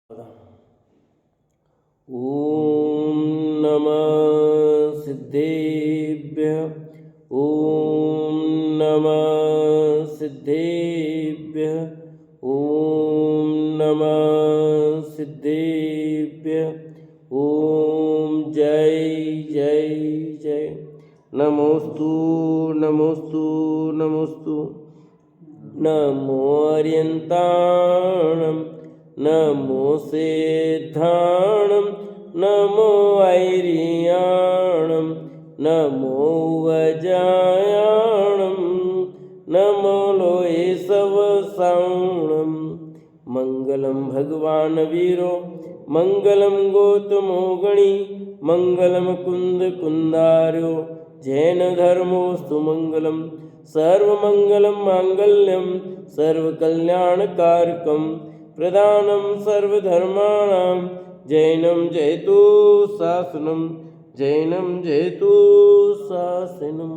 ॐ नमः सिद्धेभ्यः। ॐ नमः सिद्धेभ्यः। ॐ नमः सिद्धेभ्यः। ॐ जय जय जय। नमोस्तु नमोस्तु नमोस्तु। नमो अर्यन्ताणं नमो सिद्धाणं नमो ऐरियाणं नमो वजायाणं नमो लोये सवसाणं। मंगलम भगवान वीरो मंगलम गौतमो गणी मंगलम कुंद कुंदार्यो जैन धर्मोस्तु मंगलम। सर्वमंगलम मांगल्यम सर्वकल्याणकारकम प्रदानम सर्वधर्माणां जैनम जयतु शासनम जैनम जयतु शासनम।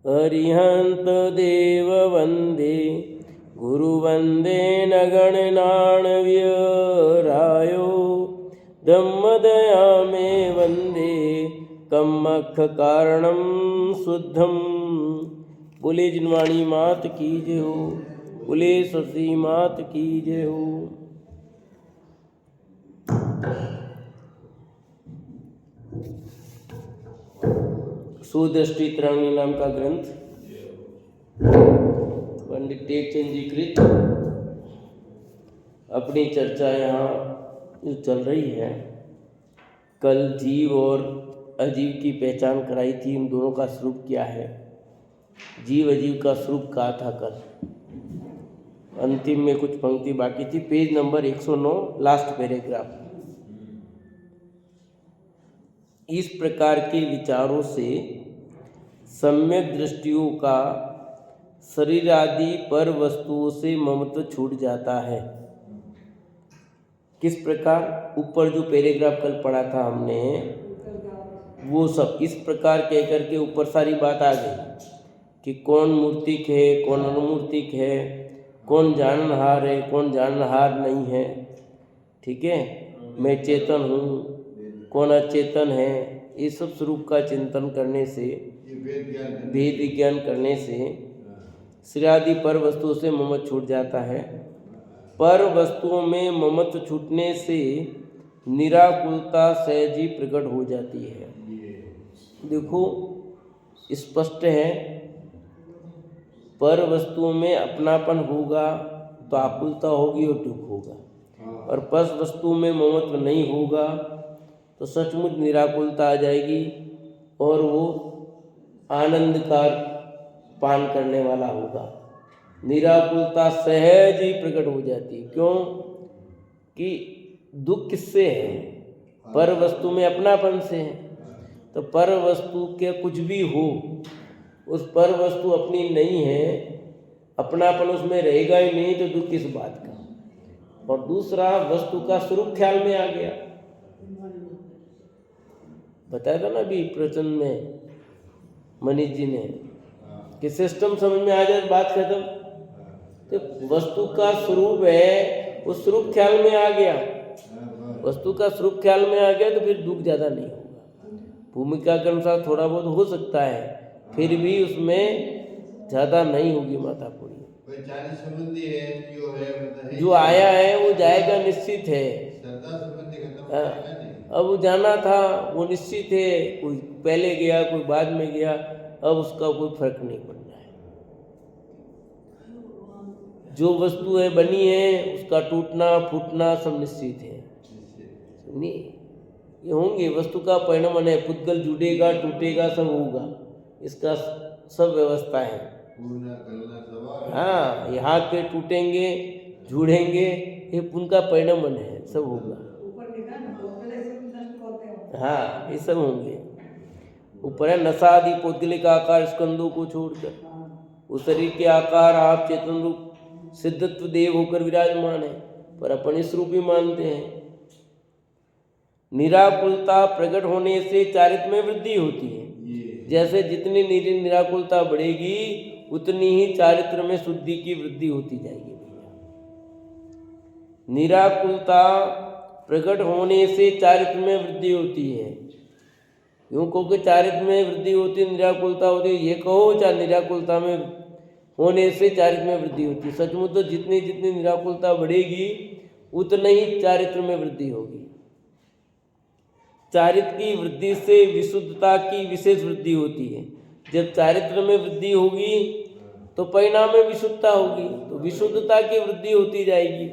अरिहंत देव वंदे गुरु वंदे नगणनाण्यरायो धम्मदया मे वंदे कम्मख कारणम शुद्धम। बोले जिनवाणी मात की जय हो। बोले सती मात की जय हो। सुदृष्टि तरंगिणी नाम का ग्रंथ पंडित टेकचंद जी कृत अपनी चर्चा यहाँ जो चल रही है। कल जीव और अजीव की पहचान कराई थी, इन दोनों का स्वरूप क्या है। जीव अजीव का स्वरूप कहा था कल। अंतिम में कुछ पंक्ति बाकी थी, पेज नंबर 109 लास्ट पैराग्राफ। इस प्रकार के विचारों से सम्यक दृष्टियों का शरीर आदि पर वस्तुओं से ममत्व छूट जाता है। किस प्रकार? ऊपर जो पैराग्राफ कल पढ़ा था हमने, वो सब इस प्रकार कह करके ऊपर सारी बात आ गई कि कौन मूर्तिक है, कौन अनुमूर्तिक है, कौन जाननहार है, कौन जाननहार नहीं है। ठीक है, मैं चेतन हूँ, कौन अचेतन है। ये सब स्वरूप का चिंतन करने से, भेद विज्ञान करने से शरीर आदि पर वस्तुओं से ममत्व छूट जाता है। पर वस्तुओं में ममत्व छूटने से निराकुलता सहज ही प्रकट हो जाती है। देखो स्पष्ट है, पर वस्तुओं में अपनापन होगा तो आकुलता होगी और दुख होगा, और पर वस्तु में ममत्व नहीं होगा तो सचमुच निराकुलता आ जाएगी और वो आनंद का पान करने वाला होगा। निराकुलता सहज ही प्रकट हो जाती है। क्यों? कि दुख किससे है? पर वस्तु में अपनापन से है। तो पर वस्तु के कुछ भी हो, उस पर वस्तु अपनी नहीं है, अपनापन उसमें रहेगा ही नहीं, तो दुख किस बात का। और दूसरा, वस्तु का स्वरूप ख्याल में आ गया। बताया था ना अभी प्रवचन में मनीष जी ने कि सिस्टम समझ में आ जाए बात खत्म। तो वस्तु का स्वरूप है, उस स्वरूप ख्याल में आ गया। वस्तु का स्वरूप ख्याल में आ गया तो फिर दुख ज़्यादा नहीं होगा। भूमिका के अनुसार थोड़ा बहुत हो सकता है, फिर भी उसमें ज़्यादा नहीं होगी मातापुरी। जो आया है वो जाएगा, निश्चित है। अब वो जाना था वो निश्चित है, कोई पहले गया कोई बाद में गया, अब उसका कोई फर्क नहीं पड़ना है। जो वस्तु है बनी है, उसका टूटना फूटना सब निश्चित है। सुनिए, ये होंगे, वस्तु का परिणाम है। पुद्गल जुड़ेगा टूटेगा सब होगा, इसका सब व्यवस्था है। हाँ, यहाँ के टूटेंगे जुड़ेंगे, ये उनका परिणाम है, सब होगा। हाँ, ये सब होंगे। ऊपर है नसादि पौद्गलिक आकार स्कंदों को छोड़कर, उस शरीर के आकार आप चेतन रूप सिद्धत्व देव होकर विराजमान है, पर अपन इस रूप ही मानते हैं। निराकुलता प्रकट होने से चारित्र में वृद्धि होती है। जैसे जितनी निराकुलता बढ़ेगी उतनी ही चारित्र में शुद्धि की वृद्धि होती जाएगी। निराकुलता प्रकट होने से चारित्र में वृद्धि होती है। यूँ कहो कि चारित्र में वृद्धि होती है, निराकुलता होती है, ये कहो, चाहे निराकुलता में होने से चारित्र में वृद्धि होती है। सचमुच तो जितनी जितनी निराकुलता बढ़ेगी उतनी ही चारित्र में वृद्धि होगी। चारित्र की वृद्धि से विशुद्धता की विशेष वृद्धि होती है। जब चारित्र में वृद्धि होगी तो परिणाम में विशुद्धता होगी, तो विशुद्धता की वृद्धि होती जाएगी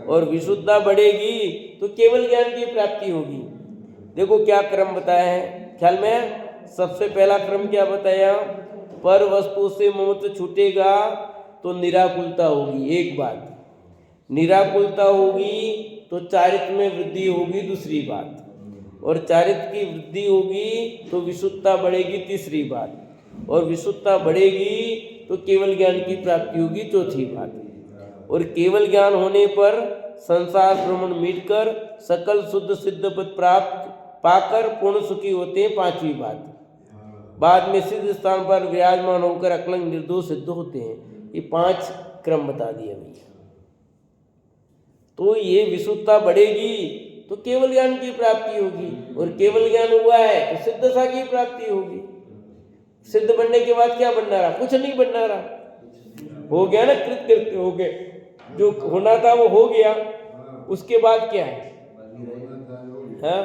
और विशुद्धता बढ़ेगी तो केवल ज्ञान की प्राप्ति होगी। देखो क्या क्रम बताया है ख्याल में। सबसे पहला क्रम क्या बताया, पर वस्तु से ममत्व छूटेगा तो निराकुलता होगी, एक बात। निराकुलता होगी तो चारित्र में वृद्धि होगी, दूसरी बात। और चारित्र की वृद्धि होगी तो विशुद्धता बढ़ेगी, तीसरी बात। और विशुद्धता बढ़ेगी तो केवल ज्ञान की प्राप्ति होगी, चौथी बात। और केवल ज्ञान होने पर संसार भ्रमण मिटकर सकल शुद्ध सिद्ध पद प्राप्त पाकर पूर्ण सुखी होते हैं, पांचवी बात। बाद में सिद्ध स्थान पर विराजमान होकर अकलंक निर्दोष सिद्ध होते हैं। ये 5 क्रम बता दिए भैया। तो ये विशुद्धता बढ़ेगी तो केवल ज्ञान की प्राप्ति होगी, और केवल ज्ञान हुआ है तो सिद्ध दशा की प्राप्ति होगी। सिद्ध बनने के बाद क्या बनना रहा? कुछ नहीं बनना रहा, हो गया ना, कृत हो गए, जो होना था वो हो गया। उसके बाद क्या है? हाँ,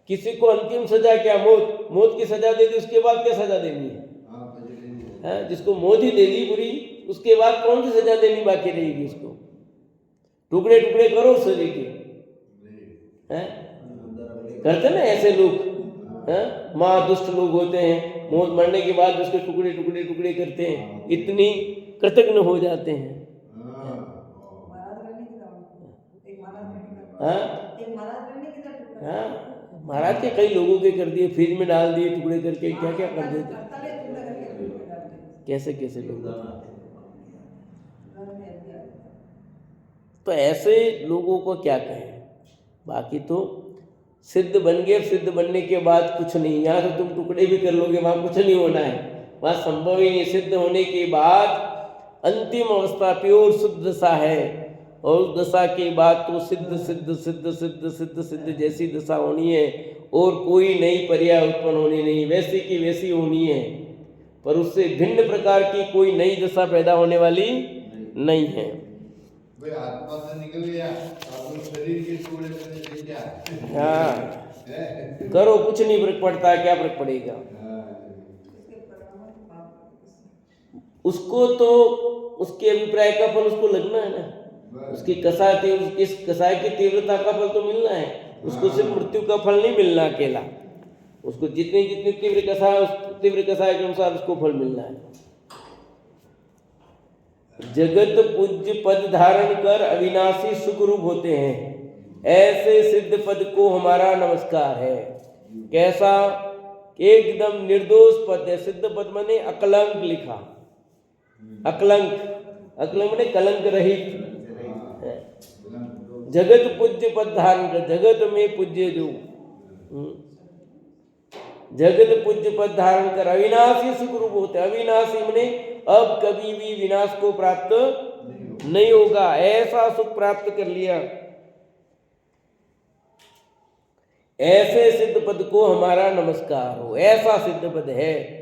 किसी को अंतिम सजा क्या? मौत। मौत की सजा दे दी, उसके बाद क्या सजा देनी है? हाँ, जिसको मौत ही दे दी पूरी, उसके बाद कौन सी सजा देनी बाकी रहेगी? उसको टुकड़े टुकड़े करो शरीर के। करते ना ऐसे लोग, महादुष्ट लोग होते हैं, मौत मरने के बाद उसके टुकड़े टुकड़े टुकड़े करते हैं, इतनी कृतज्ञ हो जाते हैं। महाराज के कई लोगों के कर दिए, फ्रिज में डाल दिए टुकड़े करके, क्या क्या कर देते, कैसे कैसे लोग। तो ऐसे लोगों को क्या कहें? बाकी तो सिद्ध बन गए, सिद्ध बनने के बाद कुछ नहीं। यहाँ तो तुम टुकड़े भी कर लोगे, वहाँ कुछ नहीं होना है, वहाँ संभव ही नहीं। सिद्ध होने के बाद अंतिम अवस्था प्योर शुद्ध दशा है, और उस दशा के बाद तो सिद्ध सिद्ध सिद्ध सिद्ध सिद्ध सिद्ध जैसी दशा होनी है, और कोई नई पर्याय उत्पन्न होनी नहीं, वैसी की वैसी होनी है। पर उससे भिन्न प्रकार की कोई नई दशा पैदा होने वाली नहीं है। आत्मा से निकल गया, शरीर के टुकड़े में क्या? हाँ, करो, कुछ नहीं फर्क पड़ता, क्या फर्क पड़ेगा? उसको तो उसके अभिप्राय का फल उसको लगना है ना, उसकी कसाय थी, उसकी कसाय की तीव्रता का फल तो मिलना है। उसको सिर्फ मृत्यु का फल नहीं मिलना अकेला, उसको जितनी जितनी तीव्र कसाय, उस तीव्र कसाय के अनुसार उसको फल मिलना है। जगत पूज्य पद धारण कर अविनाशी सुख रूप होते हैं, ऐसे सिद्ध पद को हमारा नमस्कार है। कैसा? एकदम निर्दोष पद है। सिद्ध पद माने अकलंक लिखा, अकलंक, अकलंक माने कलंक रहित। जगत पूज्य पद धारण कर, जगत में पूज्य जो, जगत पूज्य पद धारण कर अविनाशी सुख रूप होते। अविनाशी माने अब कभी भी विनाश को प्राप्त नहीं होगा, ऐसा सुख प्राप्त कर लिया। ऐसे सिद्ध पद को हमारा नमस्कार हो। ऐसा सिद्ध पद है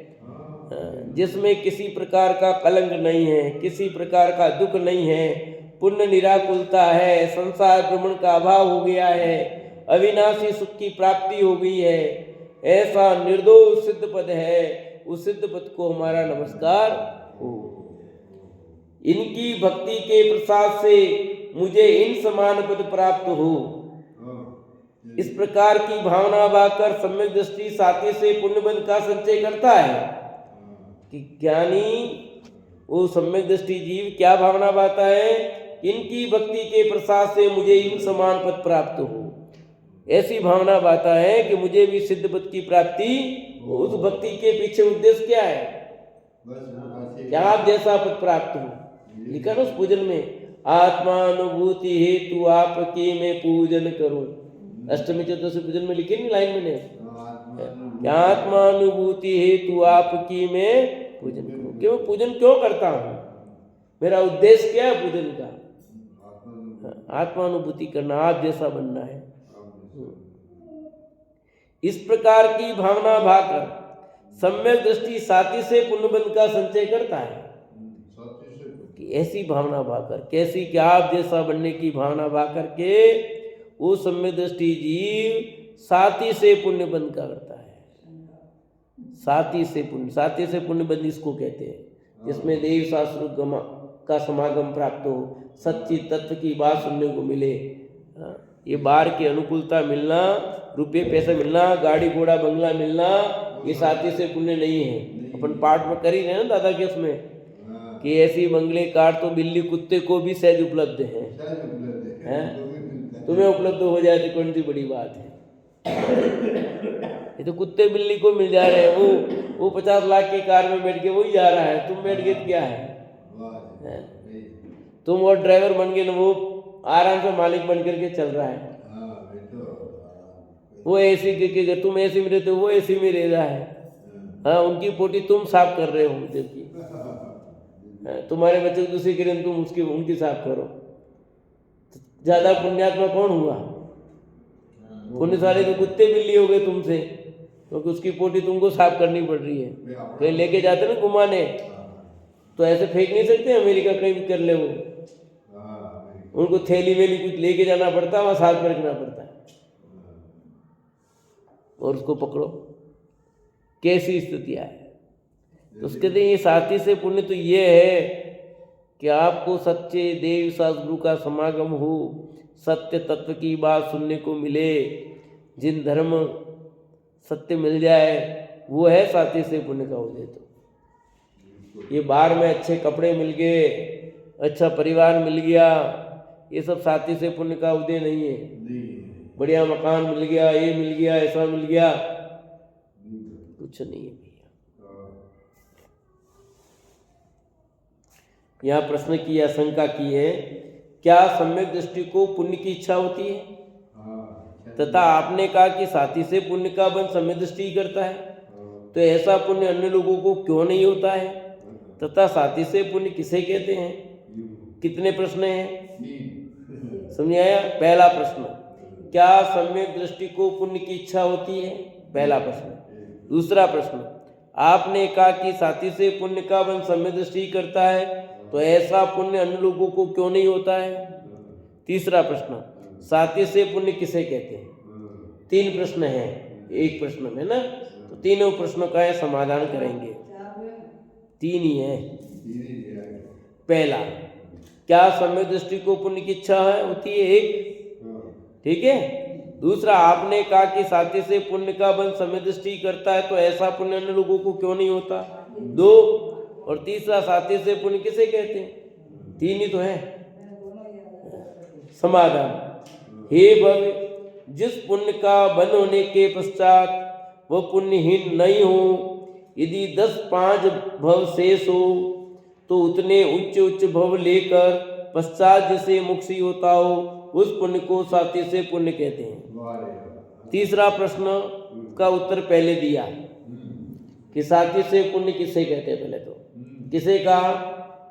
जिसमें किसी प्रकार का कलंक नहीं है, किसी प्रकार का दुख नहीं है, पुण्य निराकुलता है, संसार भ्रमण का अभाव हो गया है, अविनाशी सुख की प्राप्ति हो गई है। ऐसा निर्दोष सिद्ध पद है, उस सिद्ध पद को हमारा नमस्कार हो। इनकी भक्ति के प्रसाद से मुझे इन समान पद प्राप्त हो, इस प्रकार की भावना बाकर सम्यक दृष्टि साथी से पुण्यबंध का संचय करता है। कि ज्ञानी वो सम्यक दृष्टि जीव क्या भावना बाता है? इनकी भक्ति के प्रसाद से मुझे इन समान पद प्राप्त हो, ऐसी भावना बाता है कि मुझे भी सिद्ध पद की प्राप्ति। उस भक्ति के पीछे उद्देश्य क्या है? क्या आप जैसा पद प्राप्त हो। लिखा ना उस पूजन में, आत्मानुभूति हेतु आपकी मैं पूजन करूं। अष्टमी चतुर्दशी पूजन में लिखे नहीं लाइन में ने, आत्मानुभूति हेतु आपकी मैं पूजन करूं। क्यों पूजन क्यों करता हूं? मेरा उद्देश्य क्या है पूजन का? आत्मानुभूति करना, आप जैसा बनना है। इस प्रकार की भावना भाकर सम्यक दृष्टि साथी से पुण्यबंध का संचय करता है। कि ऐसी भावना भाकर, कैसी कि आप जैसा बनने की भावना भाकर के वो सम्यक दृष्टि जीव साथी से पुण्यबंध का करता है। साथी से पुण्यबंध इसको कहते हैं, जिसमें देव शास्त्र का समागम प्राप्त हो, सच्ची तत्व की बात सुनने को मिले। ये बाहर की अनुकूलता मिलना, रुपये पैसे मिलना, गाड़ी घोड़ा बंगला मिलना, ये साथी से पुण्य नहीं है। अपन पाठ में कर ही रहे हैं ना दादा के उसमें कि ऐसी बंगले कार तो बिल्ली कुत्ते को भी सहज उपलब्ध है। तुम्हें उपलब्ध हो जाए तो कौन सी बड़ी बात है। ये तो कुत्ते बिल्ली को मिल जा रहे हैं। वो 50 लाख की कार में बैठ के वही जा रहा है, तुम बैठ गए तो क्या है? तुम और ड्राइवर बन गए ना, वो आराम से मालिक बन करके चल रहा है। वो एसी के तुम एसी में रहते हो, वो एसी में रह रहा है। हाँ, उनकी पोटी तुम साफ कर रहे हो, जबकि तुम्हारे बच्चे को दूसरी करें, तुम उनकी साफ करो। ज्यादा पुण्यात्मा कौन हुआ? पुण्यशाली तो कुत्ते बिल्ली हो गए तुमसे, क्योंकि उसकी पोटी तुमको साफ करनी पड़ रही है। कहीं लेके जाते ना घुमाने, तो ऐसे फेंक नहीं सकते अमेरिका कहीं भी कर ले। वो उनको थैली वेली कुछ लेके जाना पड़ता है, वहाँ साथ में रखना पड़ता है और उसको पकड़ो। कैसी स्थितियाँ है। तो उसके लिए ये साथी से पुण्य तो ये है कि आपको सच्चे देव शास्त्र का समागम हो, सत्य तत्व की बात सुनने को मिले, जिन धर्म सत्य मिल जाए, वो है साथी से पुण्य का उदय। तो ये बाहर में अच्छे कपड़े मिल गए, अच्छा परिवार मिल गया, ये सब साथी से पुण्य का उदय नहीं है। बढ़िया मकान मिल गया, ये मिल गया, ऐसा मिल गया, कुछ नहीं है भैया। यहाँ प्रश्न की आशंका की है, क्या सम्यक दृष्टि को पुण्य की इच्छा होती है? तथा आपने कहा कि साथी से पुण्य का बंध सम्यक दृष्टि ही करता है, तो ऐसा पुण्य अन्य लोगों को क्यों नहीं होता है? तथा साथी से पुण्य किसे कहते हैं? कितने प्रश्न हैं? समझ आया? पहला प्रश्न, क्या सम्यक दृष्टि को पुण्य की इच्छा होती है? पहला प्रश्न। दूसरा प्रश्न, आपने कहा कि साथी से पुण्य का बंध सम्यक दृष्टि करता है, तो ऐसा पुण्य अन्य लोगों को क्यों नहीं होता है? तीसरा प्रश्न, साथी से पुण्य किसे कहते हैं? 3 प्रश्न हैं एक प्रश्न में ना, तो तीनों प्रश्नों का समाधान करेंगे। 3 ही है। पहला, क्या सम्यक दृष्टि को पुण्य की इच्छा होती है? 1, ठीक है। दूसरा, आपने कहा कि साथी से पुण्य का बंध सम्यक दृष्टि करता है, तो ऐसा पुण्य अन्य लोगों को क्यों नहीं होता? 2, और तीसरा, साथी से पुण्य किसे कहते हैं? 3 ही तो है। समाधान, हे भव्य, जिस पुण्य का बंध होने के पश्चात वह पुण्यहीन नहीं हो, यदि 10-5 भव शेष हो, तो उतने उच्च भव लेकर पश्चात जिसे मुक्ति होता हो, उस पुण्य को साथी से पुण्य कहते हैं। तीसरा प्रश्न का उत्तर पहले दिया कि साथी से पुण्य किसे कहते हैं। पहले तो किसे कहा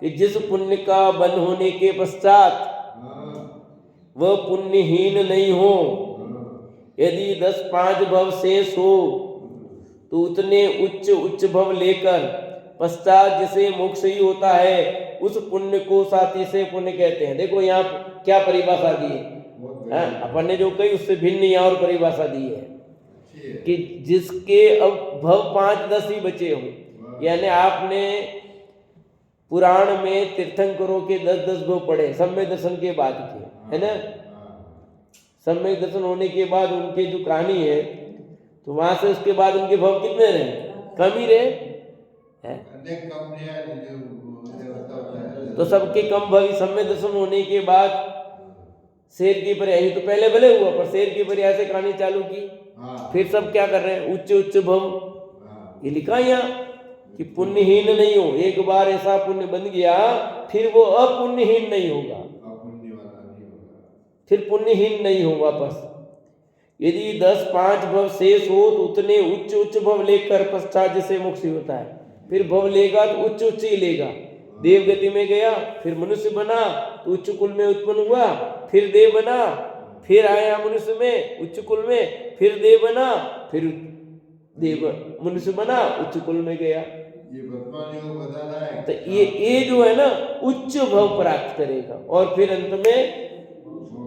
कि जिस पुण्य का बंध होने के पश्चात वह पुण्यहीन नहीं हो, यदि 10-5 भव शेष हो, तो उतने उच्च भव लेकर पश्चात जिसे मोक्ष ही होता है, उस पुण्य को साथी से पुण्य कहते हैं। देखो यहाँ क्या परिभाषा दी है, अपन ने जो कही उससे भिन्न यहाँ और परिभाषा दी है कि जिसके अब भव 5-10 ही बचे हों। यानी आपने पुराण में तीर्थंकरों के 10-10 भव पढ़े सम्यक दर्शन के बाद के, है ना। सम्यक दर्शन होने के बाद उनके जो कहानी है, तो वहां से उसके बाद उनके भव कितने रहे? कम ही रहे हैं। तो सबके कम भव सम्यक दर्शन होने के बाद शेर की पर्याय तो पहले भले हुआ, पर शेर की पर्याय से कहानी चालू की। फिर सब क्या कर रहे हैं? उच्च भव। ये लिखा यहाँ कि पुण्यहीन नहीं हो। एक बार ऐसा पुण्य बन गया, फिर वो अपुण्यहीन नहीं होगा, फिर पुण्यहीन नहीं हो वापस। यदि 10-5 भव शेष हो, तो उतने उच्च भव लेकर पश्चात जिसे मोक्ष होता है। फिर भव लेगा तो उच्च ही लेगा। देव गति में गया, फिर मनुष्य बना, तो उच्च कुल में उत्पन्न हुआ, फिर देव बना, फिर आया मनुष्य में उच्च कुल में, फिर देव बना, फिर देव मनुष्य बना, उच्च कुल में गया। ये वर्तमान योग बता रहा है। तो ये जो है ना उच्च भव प्राप्त करेगा और फिर अंत में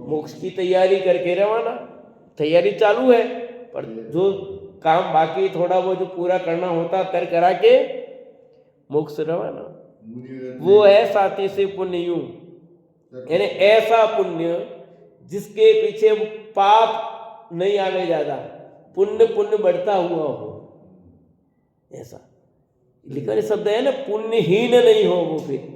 मोक्ष की तैयारी करके रवाना। तैयारी चालू है, पर जो काम बाकी थोड़ा वो जो पूरा करना होता कर करा के मोक्ष रवाना, वो है साथी से पुण्य यूं, यानी ऐसा पुण्य जिसके पीछे पाप नहीं आवे ज्यादा, पुण्य पुण्य बढ़ता हुआ हो, ऐसा लिखा शब्द है ना, पुण्यहीन नहीं हो वो, फिर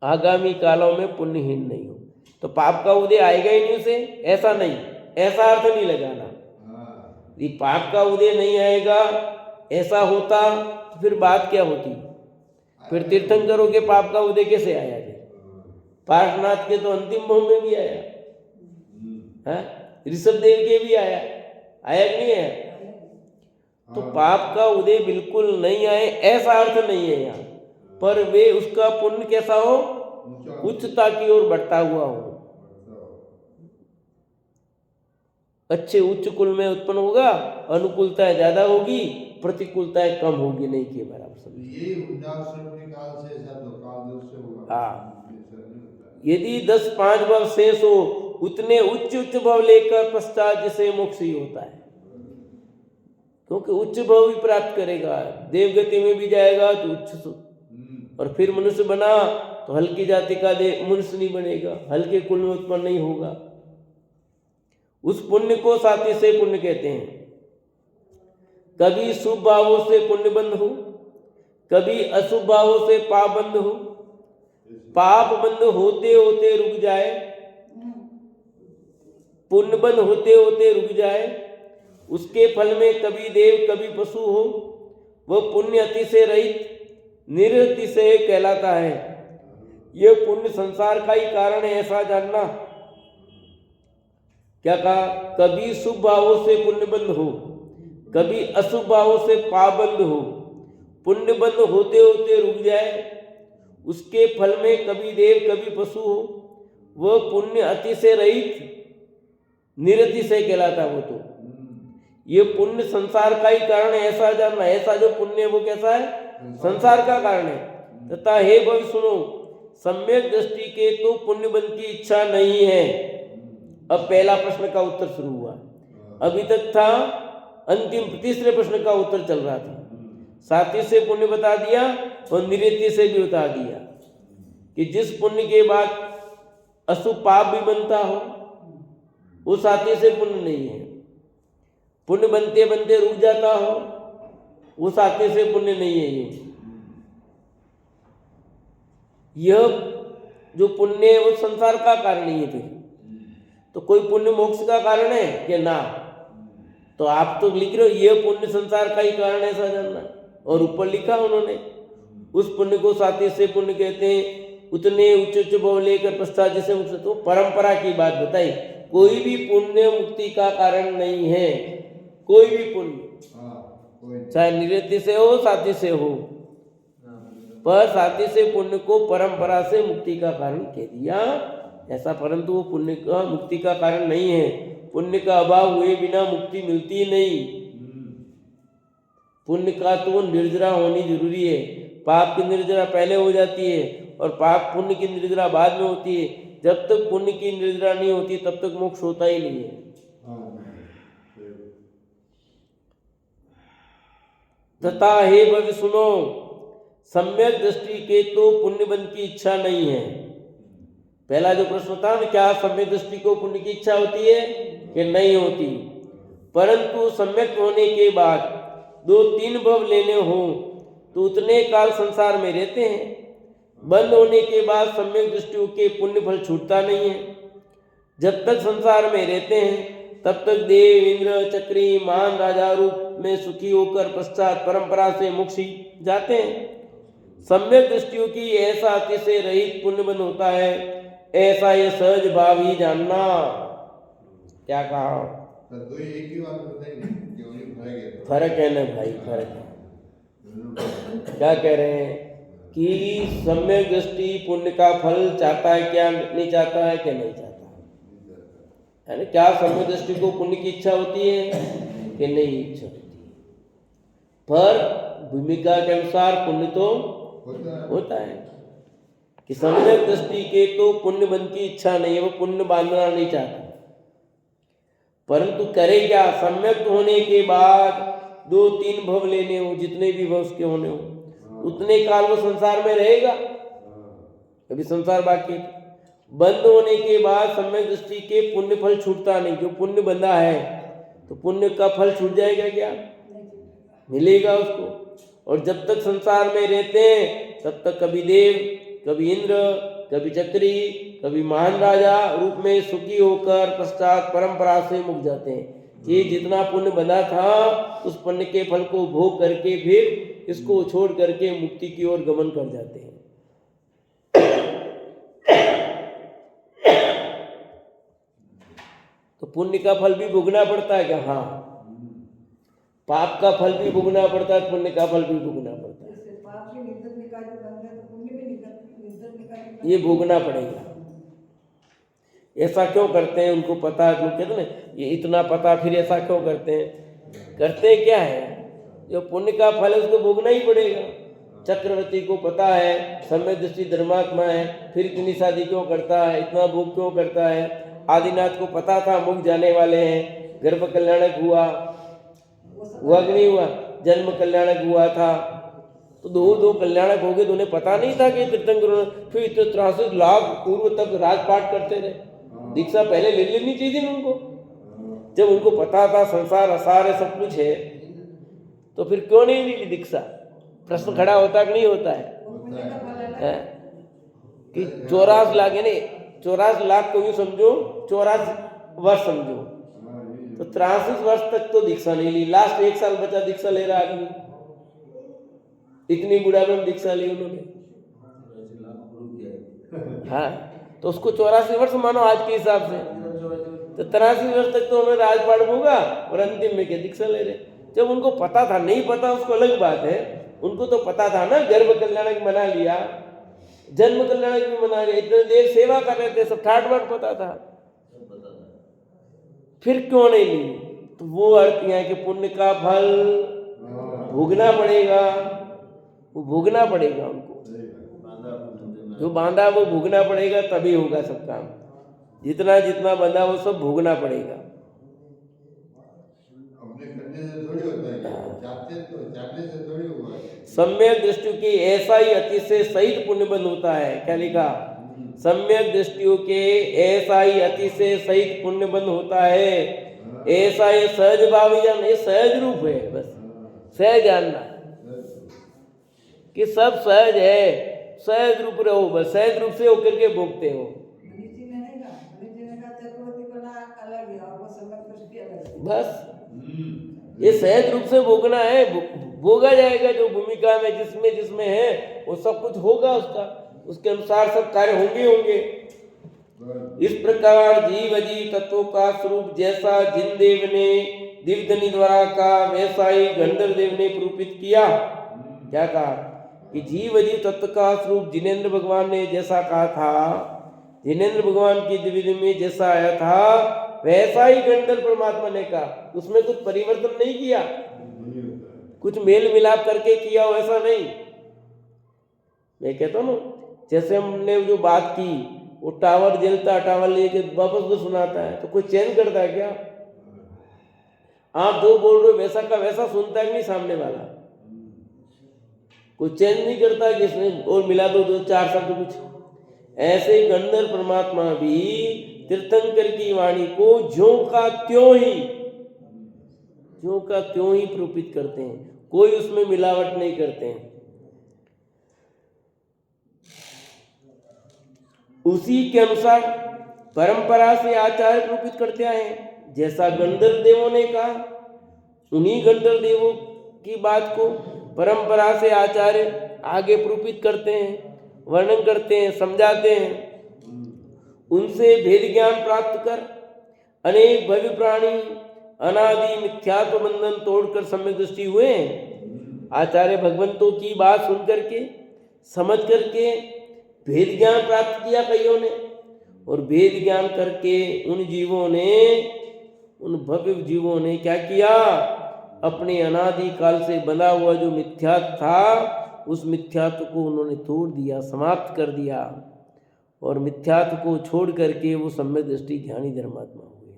आगामी कालों में पुण्यहीन नहीं हो। तो पाप का उदय आएगा ही नहीं उसे, ऐसा नहीं, ऐसा अर्थ नहीं लगाना। ये पाप का उदय नहीं आएगा ऐसा होता तो फिर बात क्या होती, फिर तीर्थंकरों के पाप का उदय कैसे आया? पार्श्वनाथ के तो अंतिम भाव में भी आया है, ऋषभ देव के भी आया कि नहीं आया? तो पाप का उदय बिल्कुल नहीं आए ऐसा अर्थ नहीं है यहाँ, पर वे उसका पुण्य कैसा हो, उच्चता की ओर बढ़ता हुआ हो, अच्छे उच्च कुल में उत्पन्न होगा, अनुकूलता ज्यादा होगी, प्रतिकूलता कम होगी, नहीं के बराबर सब। ये काल से ऐसा तो काल दोष से होगा। हाँ, यदि 10-5 भाव शेष हो, उतने उच्च भाव लेकर पश्चात जिसे मोक्ष ही होता है, क्योंकि उच्च भाव भी प्राप्त करेगा, देवगति में भी जाएगा तो उच्च, और फिर मनुष्य बना तो हल्की जाति का मनुष्य नहीं बनेगा, हल्के कुल में उत्पन्न नहीं होगा। उस पुण्य को साथी से पुण्य कहते हैं। कभी शुभ भावों से पुण्य बंद हो, कभी अशुभ भावों से पाप बंद हो, पाप बंद होते होते रुक जाए, पुण्य बंद होते होते रुक जाए, उसके फल में कभी देव कभी पशु हो, वह पुण्य अति से रहित निरति से कहलाता है। यह पुण्य संसार का ही कारण है ऐसा जानना। क्या कहा? कभी शुभ भावों से पुण्य बंद हो, कभी अशुभ भावों से पाप बंद हो, पुण्य बंद होते होते रुक जाए, उसके फल में कभी देव कभी पशु हो, वह पुण्य अति से रहित निरति से कहलाता है। वो तो ये पुण्य संसार का ही कारण है ऐसा जानना। ऐसा जो पुण्य है वो कैसा है? संसार का कारण है। तथा हे भव सुनो, सम्यक दृष्टि के तो पुण्य बंद की इच्छा नहीं है। अब पहला प्रश्न का उत्तर शुरू हुआ, अभी तक था अंतिम तीसरे प्रश्न का उत्तर चल रहा था। साथी से पुण्य बता दिया और निरति से भी बता दिया कि जिस पुण्य के बाद अशुभ पाप भी बनता हो वो साथी से पुण्य नहीं है। पुण्य बनते बनते रुक जाता हो वो साथी से पुण्य नहीं है। यह जो पुण्य है वो संसार का कारण ही है। फिर तो कोई पुण्य मोक्ष का कारण है कि ना? तो आप तो लिख रहे हो ये पुण्य संसार का ही कारण है ऐसा जानना, और ऊपर लिखा उन्होंने उस पुण्य को साथी से पुण्य कहते हैं। उतने उच्च भाव लेकर पश्चात जिसे मुक्त, तो परंपरा की बात बताई। कोई भी पुण्य मुक्ति का कारण नहीं है, कोई भी पुण्य चाहे निरति से हो साथी से हो, पर साथी से पुण्य को परंपरा से मुक्ति का कारण कह दिया ऐसा, परंतु वो पुण्य का मुक्ति का कारण नहीं है। पुण्य का अभाव हुए बिना मुक्ति मिलती नहीं। पुण्य का तो निर्जरा होनी जरूरी है। पाप की निर्जरा पहले हो जाती है और पाप पुण्य की निर्जरा बाद में होती है। जब तक पुण्य की निर्जरा नहीं होती तब तक मोक्ष होता ही नहीं है। तथा हे भव सुनो, सम्यक दृष्टि के तो पुण्य बंद की इच्छा नहीं है। पहला जो प्रश्न था ना, क्या सम्यक दृष्टि को पुण्य की इच्छा होती है कि नहीं होती? परंतु सम्यक होने के बाद 2-3 भव लेने हो तो उतने काल संसार में रहते हैं। बंद होने के बाद सम्यक दृष्टियों के पुण्य फल छूटता नहीं है। जब तक संसार में रहते हैं तब तक देव इंद्र चक्री महान राजा रूप में सुखी होकर पश्चात परंपरा से मोक्ष जाते हैं। सम्यक दृष्टियों की ऐसा अति से रहित पुण्य बंद होता है, ऐसा ये सहज भाव ही जानना। क्या कहा? तो एक ही बात बताएंगे, फर्क है ना भाई, फर्क है। क्या कह रहे हैं कि सम्यक दृष्टि पुण्य का फल चाहता है क्या, नहीं चाहता है क्या, नहीं चाहता है ना। क्या सम्यक दृष्टि को पुण्य की इच्छा होती है कि नहीं इच्छा होती है, पर भूमिका के अनुसार पुण्य तो होता है कि सम्यक दृष्टि के तो पुण्य बंध की इच्छा नहीं है, वो पुण्य बांधना नहीं चाहता, परंतु करे क्या, सम्यक होने के बाद 2-3 भव लेने हो, जितने भी भव उसके होने हो, उतने काल वो संसार में रहेगा, अभी संसार बाकी है। बंद होने के बाद सम्यक दृष्टि के पुण्य फल छूटता नहीं, जो पुण्य बंधा है तो पुण्य का फल छूट जाएगा क्या, मिलेगा उसको। और जब तक संसार में रहते हैं तब तक कभी देव, कभी इंद्र, कभी चक्री, कभी महान राजा रूप में सुखी होकर पश्चात परंपरा से मुक्त जाते हैं। ये जितना पुण्य बना था उस पुण्य के फल को भोग करके फिर इसको छोड़ करके मुक्ति की ओर गमन कर जाते हैं। तो पुण्य का फल भी भोगना पड़ता है क्या, हाँ, पाप का फल भी भोगना पड़ता है, पुण्य का फल भी भोगना पड़ता है, ये भोगना पड़ेगा। ऐसा क्यों करते हैं, उनको पता है, लोग कहते हैं ना ये इतना पता फिर ऐसा क्यों करते हैं, करते हैं क्या है, जो पुण्य का फल है उसको भोगना ही पड़ेगा। चक्रवर्ती को पता है सम्यक दृष्टि धर्मात्मा है, फिर इतनी शादी क्यों करता है, इतना भोग क्यों करता है। आदिनाथ को पता था मुक्त जाने वाले हैं, गर्भ कल्याणक हुआ कि नहीं हुआ, जन्म कल्याणक हुआ था, तो दो कल्याणक हो गए, तो उन्हें पता नहीं था कि तीर्थंकर, फिर इतने 63 लाख पूर्व तक राजपाट करते रहे। दीक्षा पहले ले लेनी चाहिए थी उनको, जब उनको पता था संसार असार है, सब कुछ है, तो फिर क्यों नहीं ली दीक्षा। प्रश्न खड़ा होता कि नहीं होता है कि 84 लाख है नहीं, 84 लाख को यूं समझो, 84 वर्ष समझो, तो 63 वर्ष तक तो दीक्षा नहीं ली, लास्ट 1 साल बचा दीक्षा ले रहा आदमी, इतनी बुढ़ापे में दीक्षा ली उन्होंने, हाँ, तो उसको 84 वर्ष मानो आज के हिसाब से, तो 83 वर्ष तक तो उन्होंने राजपाट होगा और अंतिम में क्या दीक्षा ले रहे। जब उनको पता था, नहीं पता उसको अलग बात है, उनको तो पता था ना, गर्भ कल्याणक बना लिया, जन्म कल्याणक भी बना लिया, इतने देर सेवा कर रहे थे, सब ठाट बाट पता था, फिर क्यों नहीं ली। तो वो अर्थ यहाँ कि पुण्य का फल भोगना पड़ेगा, वो भोगना पड़ेगा उनको, जो बांधा वो भोगना पड़ेगा, तभी होगा सब काम। जितना जितना बंधा वो सब भोगना पड़ेगा। अपने करने से थोड़ी होता है, चाहने से थोड़ी होगा। सम्यक दृष्टि की ऐसा ही अतिशय सहित पुण्य बंध होता है, क्या लिखा, सम्यक दृष्टियों के ऐसा ही अतिशय सहित पुण्य बंध होता है। ऐसा ये सहज भाव ज्ञान, ये सहज रूप है, बस सहज जानना कि सब सहज है, सहज रूप रहो, बस सहज रूप से होकर के भोगते हो, बस ये सहज रूप से भोगना है, भोगा जाएगा। जो भूमिका में जिसमें जिसमें है वो सब कुछ होगा, उसका उसके अनुसार सब कार्य होंगे। इस प्रकार जीव अजीव तत्वों का स्वरूप जैसा जिन देव ने दिव्यधनी द्वारा का, वैसा ही गंधर्व देव ने निरूपित किया। क्या कहा कि जीव अजीव तत्व का स्वरूप जिनेंद्र भगवान ने जैसा कहा था, जिनेंद्र भगवान की दिव्य में जैसा आया था वैसा ही गंधर्व परमात्मा ने कहा, उसमें कुछ परिवर्तन नहीं किया, कुछ मेल मिलाप करके किया हो ऐसा नहीं। मैं कहता हूँ ना, जैसे हमने जो बात की, वो टावर जलता, टावर लेके वापस तो सुनाता है, तो कोई चेंज करता है क्या? आप जो बोल रहे हो वैसा का वैसा सुनता है कि नहीं सामने वाला, कोई चेंज नहीं करता कि इसमें और मिला दो 2-4 शब्द कुछ। ऐसे गंधर्व परमात्मा भी तीर्थंकर की वाणी को ज्यों का त्यों ही प्रोपित करते हैं, कोई उसमें मिलावट नहीं करते हैं। उसी के अनुसार परंपरा से आचार्य प्रोपित करते आए हैं। जैसा गंधर्व देवों ने कहा, उन्हीं गंधर्व देवों की बात को परंपरा से आचार्य आगे प्रोपित करते हैं, वर्णन करते हैं, समझाते हैं। उनसे भेद ज्ञान प्राप्त कर अनेक भव्य प्राणी अनादि मिथ्यात्व बंधन तोड़कर सम्यक दृष्टि हुए हैं। आचार्य भगवंतों की बात सुनकर के समझ करके भेद ज्ञान प्राप्त किया कईयों ने, और भेद ज्ञान करके उन जीवों ने, उन भव्य जीवों ने क्या किया, अपने अनादि काल से बंधा हुआ जो मिथ्यात्व था उस मिथ्यात्व को उन्होंने तोड़ दिया, समाप्त कर दिया, और मिथ्यात्व को छोड़ करके वो सम्यक दृष्टि ज्ञानी धर्मात्मा हुए।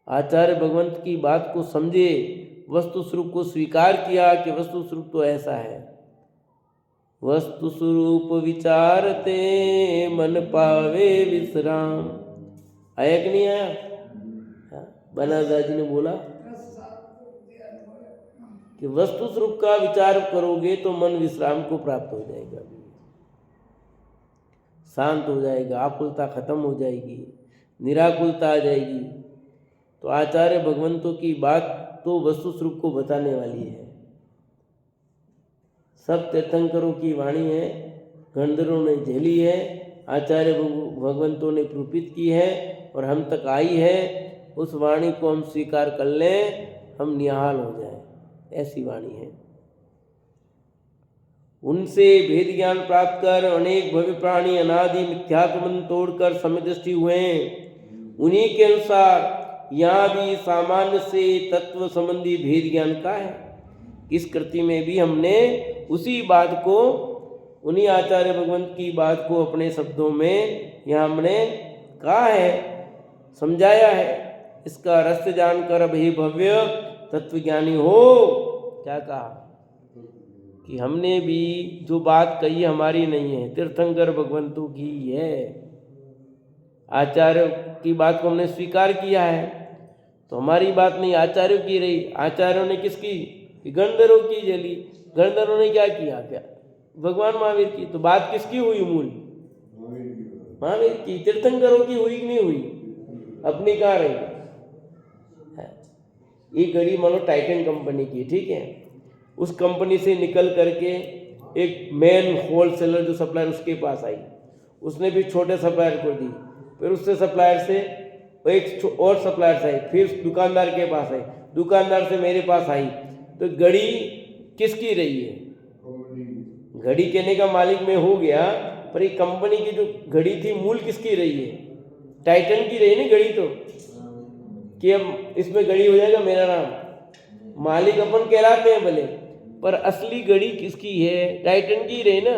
आचार्य भगवंत की बात को समझे, वस्तु स्वरूप को स्वीकार किया कि वस्तु स्वरूप तो ऐसा है। वस्तु स्वरूप विचारते मन पावे विश्राम। आया कि नहीं आया? बनारदास जी ने बोला कि वस्तु स्वरूप का विचार करोगे तो मन विश्राम को प्राप्त हो जाएगा, शांत हो जाएगा, आकुलता खत्म हो जाएगी, निराकुलता आ जाएगी। तो आचार्य भगवंतों की बात तो वस्तु स्वरूप को बताने वाली है। सब तीर्थंकरों की वाणी है, गंधर्वों ने झेली है, आचार्य भगवंतों ने प्रूपित की है और हम तक आई है। उस वाणी को हम स्वीकार कर लें, हम निहाल हो जाएं, ऐसी वाणी है। उनसे भेद ज्ञान प्राप्त कर अनेक भव्य प्राणी अनादि मिथ्यात्व मन तोड़कर समदृष्टि हुए। उन्हीं के अनुसार यहाँ भी सामान्य से तत्व संबंधी भेद ज्ञान का है। इस कृति में भी हमने उसी बात को, उन्हीं आचार्य भगवंत की बात को अपने शब्दों में यहाँ हमने कहा है, समझाया है। इसका रस जानकर अब हे भव्य तत्वज्ञानी हो, क्या कहा कि हमने भी जो बात कही हमारी नहीं है, तीर्थंकर भगवंतों की है। आचार्य की बात को हमने स्वीकार किया है, तो हमारी बात नहीं आचार्यों की रही। आचार्यों ने किसकी? गंधर्वों की जली। गंधर्वों ने क्या किया? क्या भगवान महावीर की। तो बात किसकी हुई? मूल महावीर की। तीर्थंकरों की हुई कि नहीं हुई? अपनी कहाँ रही? ये घड़ी मानो टाइटन कंपनी की, ठीक है। उस कंपनी से निकल करके एक मेन होलसेलर जो सप्लायर उसके पास आई, उसने भी छोटे सप्लायर को दी, फिर उससे सप्लायर से एक और सप्लायर से आई, फिर दुकानदार के पास आई, दुकानदार से मेरे पास आई। तो घड़ी किसकी रही है? घड़ी कहने का मालिक मैं हो गया, पर ये कंपनी की जो घड़ी थी मूल किसकी रही है? टाइटन की रही ना घड़ी। तो कि अब इसमें घड़ी हो जाएगा मेरा नाम, मालिक अपन कहलाते हैं भले, पर असली घड़ी किसकी है? टाइटन की रही ना।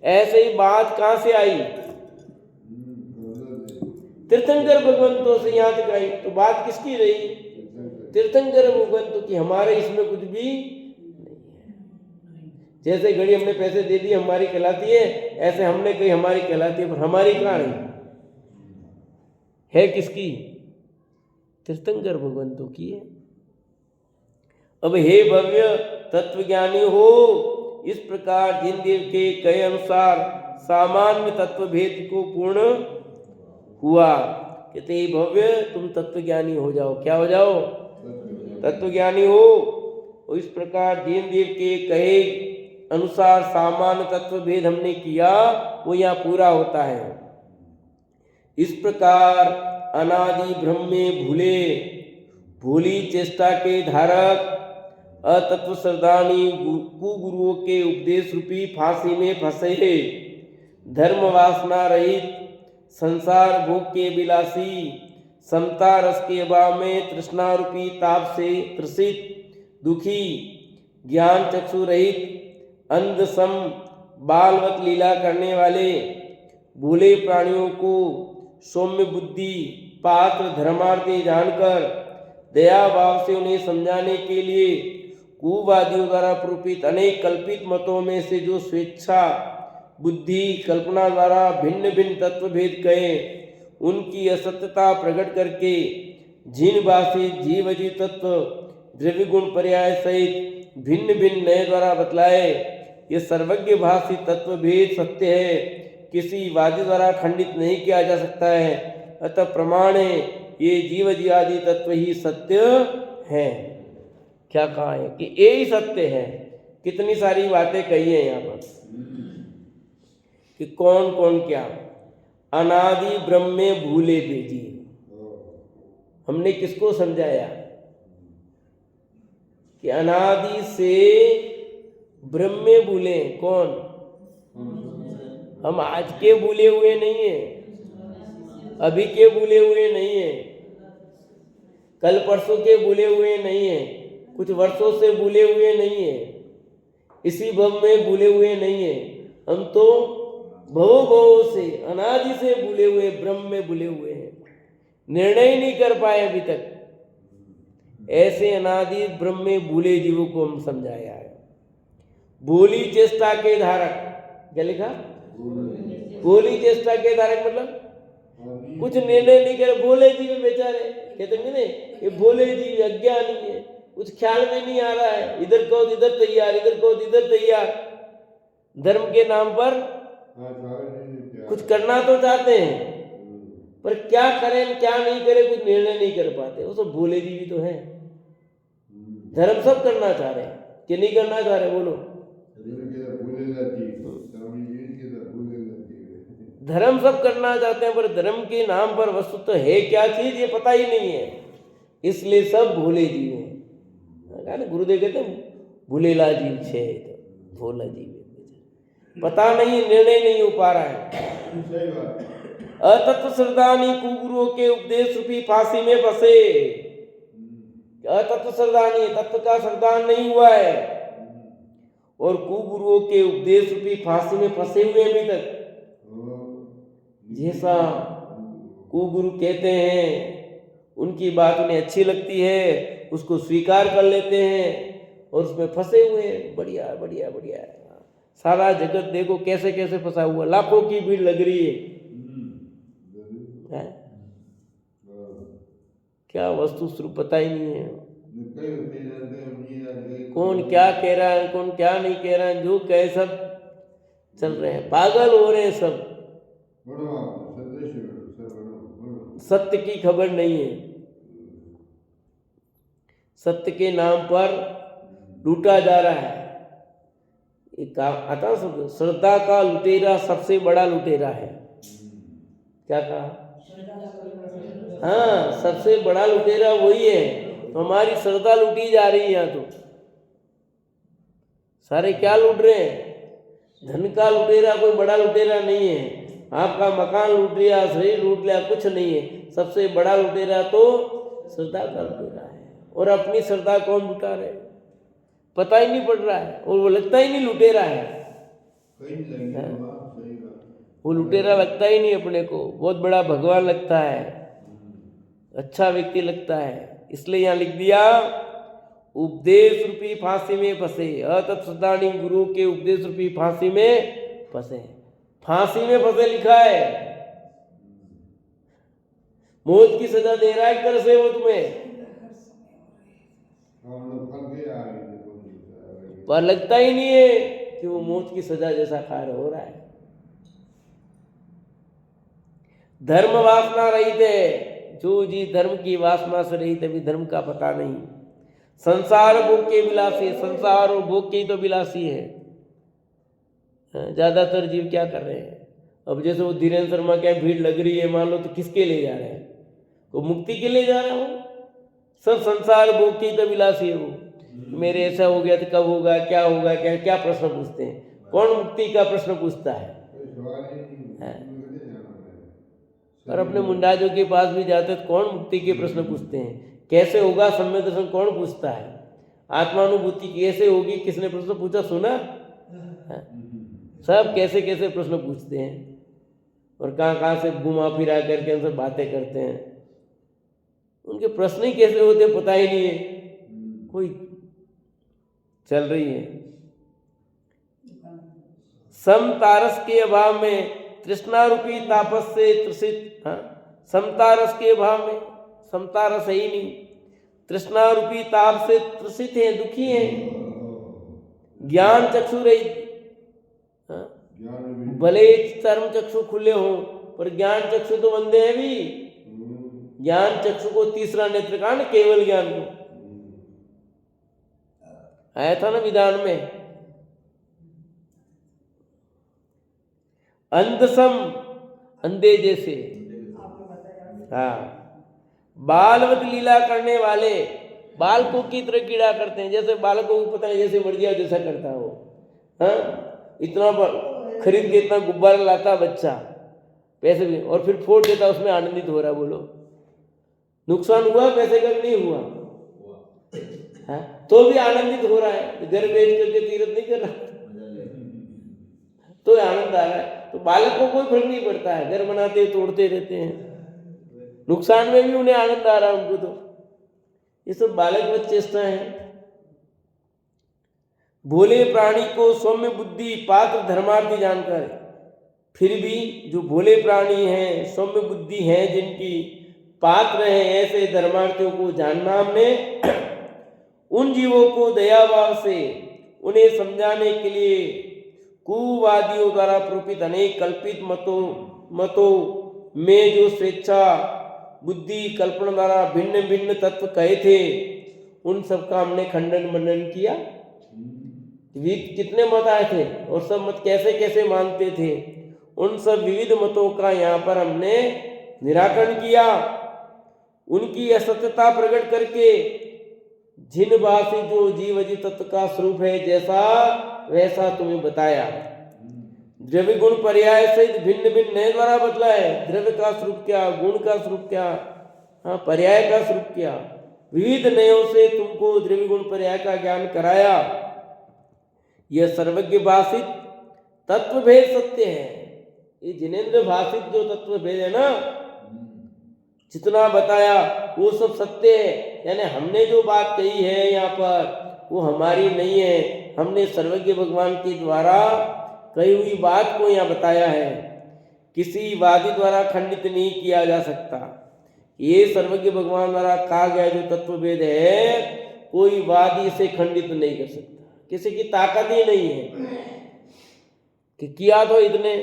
ऐसे ही बात कहाँ से आई? तीर्थंकर भगवंतों से यहाँ तक आई। तो बात किसकी रही? तीर्थंकर भगवंतों की। हमारे इसमें कुछ भी नहीं है। जैसे घड़ी हमने पैसे दे दिए हमारी कहलाती है, ऐसे हमने कही हमारी कहलाती है, पर हमारी कहाँ रही है? किसकी? तीर्थंकर भगवंतों की है। अब हे भव्य तत्वज्ञानी हो, इस प्रकार जिन देव के कहे अनुसार सामान्य तत्व भेद को पूर्ण हुआ, कहते हे भव्य तुम तत्वज्ञानी हो जाओ। क्या हो जाओ? तत्वज्ञानी हो। और इस प्रकार जिन देव के कहे अनुसार सामान्य तत्व भेद हमने किया, वो यहाँ पूरा होता है। इस प्रकार अनादि ब्रह्म में भूली चेष्टा के धारक अतत्व श्रद्धानी कुगुरुओं के उपदेश रूपी फांसी में फंसे, धर्म वासना रहित संसार भोग के विलासी, समता रस के अभाव में तृष्णा रूपी ताप से त्रसित दुखी, ज्ञान चक्षु रहित अंध सम बालवत लीला करने वाले भूले प्राणियों को सौम्य बुद्धि पात्र धर्मार्थी जानकर दया भाव से उन्हें समझाने के लिए कुवादियों द्वारा प्रूपित अनेक कल्पित मतों में से जो स्वेच्छा बुद्धि कल्पना द्वारा भिन्न भिन्न तत्व भेद कहे, उनकी असत्यता प्रकट करके जिन भाषित जीवजी तत्व द्रव्य गुण पर्याय सहित भिन्न भिन्न नए द्वारा बतलाए, ये सर्वज्ञ भाषित तत्व भेद सत्य है, किसी वादी द्वारा खंडित नहीं किया जा सकता है। अतः प्रमाण है ये जीव जी आदि तत्व ही सत्य है। क्या कहा है कि ये ही सत्य है। कितनी सारी बातें कही है यहाँ पर कि कौन कौन क्या। अनादि ब्रह्म में भूले भेजी, हमने किसको समझाया कि अनादि से ब्रह्म में भूले हैं। कौन? हम आज के भूले हुए नहीं है, अभी के भूले हुए नहीं है, कल परसों के भूले हुए नहीं है, कुछ वर्षों से भूले हुए नहीं है, इसी भव में भूले हुए नहीं है। हम तो भवों भवों से, अनादि से भूले हुए, ब्रह्म में भूले हुए हैं, निर्णय ही नहीं कर पाए अभी तक। ऐसे अनादि ब्रह्म में भूले जीवों को हम समझाया है। भोली चेष्टा के धारक, क्या लिखा? भोली चेष्टा के धारक मतलब कुछ निर्णय नहीं करे, भोले जीव बेचारे, कहते हैं ना ये भोले जीव अज्ञानी है, कुछ ख्याल में नहीं आ रहा है, इधर कहो इधर तैयार, इधर कहो इधर तैयार। धर्म के नाम पर कुछ करना तो चाहते हैं, पर क्या करें क्या नहीं करें कुछ निर्णय नहीं कर पाते। वो सब भोले जीवी तो है। धर्म सब करना चाह रहे हैं कि नहीं करना चाह रहे? बोलो। धर्म सब करना चाहते हैं, पर धर्म के नाम पर वस्तु तो है क्या चीज ये पता ही नहीं है, इसलिए सब भोले जीव हैं। गुरुदेव कहते हैं भूलेला जीव छे, तो भोला जीव है, पता नहीं, निर्णय नहीं हो पा रहा है। अतत्व श्रद्धानी कुगुरुओं के उपदेश रूपी फांसी में फंसे। अतत्व श्रद्धानी, तत्व का श्रद्धान नहीं हुआ है, और कुगुरुओं के उपदेश रूपी फांसी में फंसे हुए अभी तक। जैसा कुगुरु कहते हैं, उनकी बात उन्हें अच्छी लगती है, उसको स्वीकार कर लेते हैं और उसमें फंसे हुए हैं। बढ़िया बढ़िया बढ़िया, सारा जगत देखो कैसे कैसे फंसा हुआ, लाखों की भीड़ लग रही है। क्या वस्तु स्वरूप पता ही नहीं है। कौन क्या कह रहा है, कौन क्या नहीं कह रहा है, जो कहे सब चल रहे हैं, पागल हो रहे हैं सब। सत्य की खबर नहीं है, सत्य के नाम पर लूटा जा रहा है। एक आता शब्द, श्रद्धा का लुटेरा सबसे बड़ा लुटेरा है। क्या कहा? हाँ, सबसे बड़ा लुटेरा वही है। तो हमारी श्रद्धा लूटी जा रही है। यहाँ तो सारे क्या लूट रहे हैं? धन का लुटेरा कोई बड़ा लुटेरा नहीं है। आपका मकान लूट लिया, शरीर लूट लिया, कुछ नहीं है। सबसे बड़ा लुटेरा तो श्रद्धा का लुटेरा है। और अपनी श्रद्धा कौन लुटा रहे, पता ही नहीं पड़ रहा है, और वो लगता ही नहीं लुटेरा है। वो लुटेरा लगता ही नहीं अपने को, बहुत बड़ा भगवान लगता है, अच्छा व्यक्ति लगता है। इसलिए यहाँ लिख दिया, उपदेश रूपी फांसी में फंसे। अतत्सदानी गुरु के उपदेश रूपी फांसी में फंसे। फांसी में फंसे लिखा है। मौत की सजा दे रहा है एक तरह से वो तुम्हें, पर लगता ही नहीं है कि वो मौत की सजा जैसा कार्य हो रहा है। धर्म वासना रहित है, जो जी धर्म की वासना से रहित, अभी धर्म का पता नहीं। संसार भोग के विलासी, संसार और भोग के ही तो विलासी है। ज्यादातर जीव क्या कर रहे हैं? अब जैसे वो धीरेन्द्र शर्मा क्या भीड़ लग रही है, मान लो, तो किसके लिए जा रहे हैं? वो मुक्ति के लिए जा रहा हो। सब संसार भोग की तो विलासी है वो। मेरे ऐसा हो गया तो कब होगा, क्या होगा, क्या क्या प्रश्न पूछते हैं। कौन मुक्ति का प्रश्न पूछता है? और अपने मुंडाजों के पास भी जाते तो कौन मुक्ति के प्रश्न पूछते हैं? कैसे होगा सम्यक दर्शन कौन पूछता है? आत्मानुभूति कैसे होगी किसने प्रश्न पूछा, सुना? सब कैसे कैसे प्रश्न पूछते हैं, और कहाँ कहाँ से घुमा फिरा करके उनसे बातें करते हैं। उनके प्रश्न ही कैसे होते हैं पता ही नहीं है। कोई चल रही है। समतारस के अभाव में तृष्णा रूपी तापस से त्रसित। समतारस के अभाव में, समतारस है ही नहीं, तृष्णा रूपी ताप से त्रसित हैं, दुखी हैं। ज्ञान चक्षु रहित, भले चर्म चक्षु खुले हों पर ज्ञान चक्षु तो बंदे हैं भी। ज्ञान चक्षु को तीसरा नेत्र कहा ना, केवल ज्ञान को आया था ना विधान में। अंधसम, अंधे जैसे। हाँ, बालवत लीला करने वाले, बालकों की तरह कीड़ा करते हैं। जैसे बालकों को पता नहीं, जैसे मर्जी जैसा करता हो, हाँ, खरीद के इतना गुब्बारा लाता बच्चा, पैसे भी, और फिर फोड़ देता, उसमें आनंदित हो रहा। बोलो नुकसान हुआ पैसे का कि नहीं हुआ? हाँ, तो भी आनंदित हो रहा है, घर बेच करके तीर्थ नहीं कर रहा, तो आनंद आ रहा है। तो बालक को कोई फर्क नहीं पड़ता है, घर बनाते तोड़ते रहते हैं, नुकसान में भी उन्हें आनंद आ रहा है उनको। तो ये सब बालक चेष्टा है। भोले प्राणी को सौम्य बुद्धि पात्र धर्मार्थी जानकर, फिर भी जो भोले प्राणी हैं, सौम्य बुद्धि है जिनकी, पात्र हैं ऐसे धर्मार्थियों को जानना हमने। उन जीवों को दयाभाव से उन्हें समझाने के लिए कुवादियों द्वारा प्रोपित अनेक कल्पित मतों में जो स्वेच्छा बुद्धि कल्पना द्वारा भिन्न भिन्न तत्व कहे थे, उन सब का हमने खंडन मंडन किया। कितने मत आए थे और सब मत कैसे कैसे मानते थे, उन सब विविध मतों का यहाँ पर हमने निराकरण किया। उनकी असत्यता प्रकट करके जिन भाषी जो जीव अजीव तत्व का स्वरूप है जैसा वैसा तुम्हें बताया। द्रव्य गुण पर्याय सहित भिन्न भिन्न नए द्वारा बदला है। द्रव्य का स्वरूप क्या, गुण का स्वरूप क्या, हाँ पर्याय का स्वरूप क्या, विविध नयों से तुमको द्रव्य गुण पर्याय का ज्ञान कराया। यह सर्वज्ञ भाषित तत्व भेद सत्य है। ये जिनेन्द्र भाषित जो तत्व भेद है ना, जितना बताया वो सब सत्य है। यानी हमने जो बात कही है यहाँ पर वो हमारी नहीं है, हमने सर्वज्ञ भगवान के द्वारा कही हुई बात को यहाँ बताया है। किसी वादी द्वारा खंडित नहीं किया जा सकता। ये सर्वज्ञ भगवान द्वारा कहा गया जो तत्व भेद है, कोई वादी इसे खंडित नहीं कर सकता। किसी की ताकत ही नहीं है कि किया तो इतने,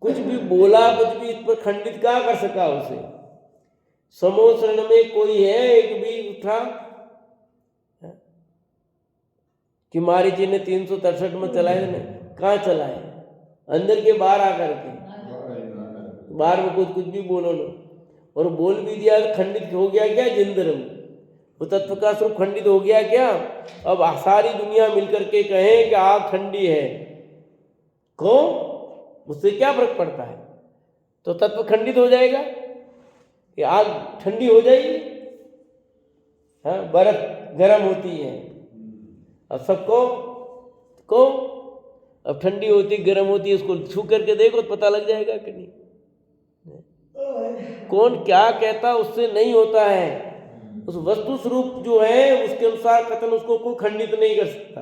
कुछ भी बोला, कुछ भी इस पर खंडित क्या कर सका उसे। समोसरण में कोई है एक भी उठा कि मारी जी ने 363 में चलाए ने, कहाँ चलाए? अंदर के बाहर आकर के, बाहर में कुछ भी बोलो ना, और बोल भी दिया खंडित हो गया क्या? जिंदर में वो तत्व का स्वरूप खंडित हो गया क्या? अब सारी दुनिया मिलकर के कहे कि आग ठंडी है, क्यों? उससे क्या फर्क पड़ता है? तो तत्व खंडित हो जाएगा कि आग ठंडी हो जाएगी। हाँ, बर्फ गर्म होती है, अब सबको को अब ठंडी होती गर्म होती है, उसको छू करके देखो तो पता लग जाएगा कि नहीं। कौन क्या कहता उससे नहीं होता है। उस वस्तु स्वरूप जो है उसके अनुसार कथन उसको कोई खंडित नहीं कर सकता,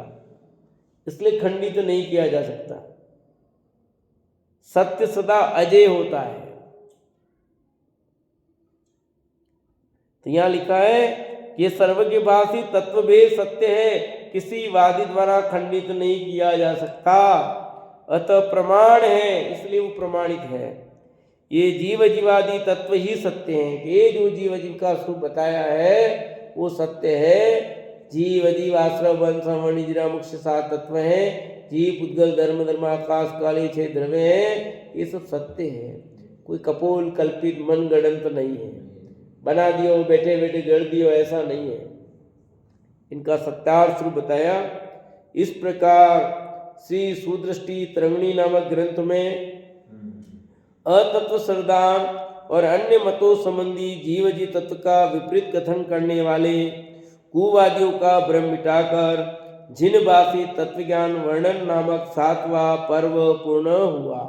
इसलिए खंडित नहीं किया जा सकता। सत्य सदा अजय होता है। तो यहां लिखा है कि ये सर्वज्ञ भाषी तत्वभेद सत्य है, किसी वादी द्वारा खंडित नहीं किया जा सकता, अतः प्रमाण है, इसलिए वो प्रमाणित है। ये जीव जीवादि तत्व ही सत्य हैं कि ये जो जीव जीव का स्वरूप बताया है वो सत्य है। जीव जीव आश्रय वंश वणिजरा मुख्य 7 तत्व हैं। जीव पुद्गल धर्म धर्म आकाश काले 6 द्रव्य हैं। ये सब सत्य है, कोई कपोल कल्पित मन गणंत नहीं है, बना दियो बैठे बैठे गढ़ दियो, ऐसा नहीं है। इनका सत्यार्थ स्वरूप बताया। इस प्रकार श्री सुदृष्टि तरंगिणी नामक ग्रंथ में अतत्व श्रद्धान और अन्य मतों संबंधी जीव जी तत्व का विपरीत कथन करने वाले कुवादियों का भ्रम मिटाकर जिन भाषी तत्व ज्ञान वर्णन नामक 7वां पर्व पूर्ण हुआ।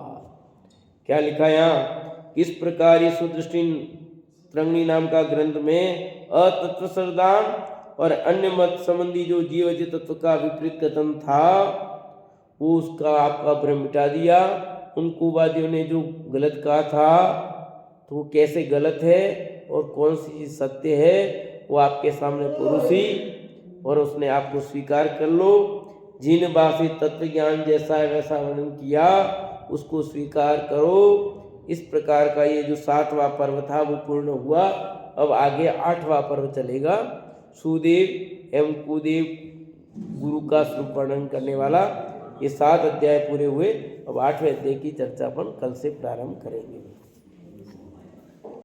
क्या लिखा यहाँ? किस प्रकार ये सुदृष्टि तरंगिणी नाम का ग्रंथ में अतत्व श्रद्धान और अन्य मत संबंधी जो जीव जी तत्व का विपरीत कथन था वो उसका आपका भ्रम मिटा दिया। उन कुवादियों ने जो गलत कहा था तो वो कैसे गलत है और कौन सी चीज सत्य है वो आपके सामने पुरुषी, और उसने आपको स्वीकार कर लो। जिन भाषी तत्व ज्ञान जैसा है वैसा वर्णन किया उसको स्वीकार करो। इस प्रकार का ये जो 7वां पर्व था वो पूर्ण हुआ। अब आगे 8वां पर्व चलेगा, सुदेव एवं कुदेव गुरु का स्वरूप वर्णन करने वाला। ये 7 अध्याय पूरे हुए। अब 8वें अध्याय की चर्चा अपन कल से प्रारंभ करेंगे।